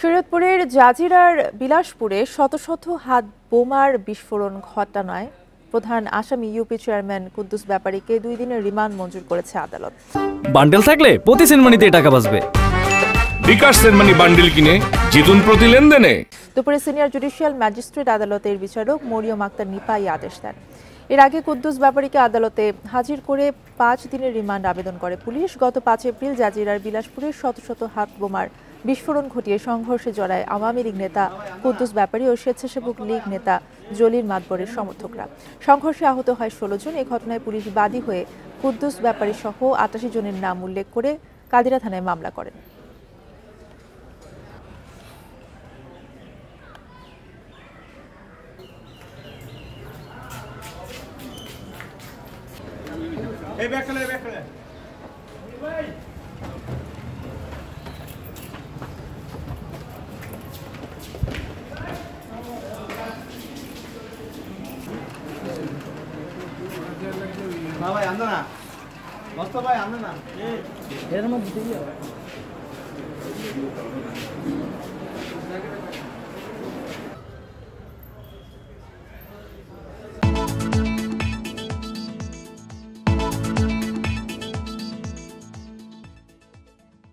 শরীয়তপুরের জাজিরার বিলাসপুরে শত শত হাত বোমার বিস্ফোরণ ঘটানোয় প্রধান আসামি ইউপি চেয়ারম্যান কুদ্দুস ব্যাপারীকে 2 দিনের রিমান্ড মঞ্জুর করেছে আদালত। বান্ডেল থাকলে প্রতি সেনমানিতে টাকা বাঁচবে। বিকাশ সেনমানি বান্ডেল কিনে জিতুন প্রতি লেনদেনে। দুপুরে সিনিয়র জুডিশিয়াল ম্যাজিস্ট্রেট আদালতের বিচারক মরিয়ম আক্তার নিপা এই আদেশ দেন। এর আগে কুদ্দুস ব্যাপারীকে আদালতে হাজির করে 5 দিনের রিমান্ড আবেদন করে পুলিশ। গত 5 এপ্রিল জাজিরার বিলাসপুরে শত শত হাত বোমার বিস্ফোরণ ঘটিয়ে সংঘর্ষে জড়ায় আওয়ামী লীগ নেতা কুদ্দুস ব্যাপারী ও স্বেচ্ছাসেবক লীগ নেতা জলিল মাতবরের সমর্থকরা। সংঘর্ষে আহত হয় 16 জন। এই ঘটনায় পুলিশ বাদী হয়ে কুদ্দুস ব্যাপারী সহ 88 জনের নাম উল্লেখ করে কাদিরা থানায় মামলা করেন। এই ব্যাকলে ভাই আন্দা না মস্ত ভাই আন্দা না এর মধ্যে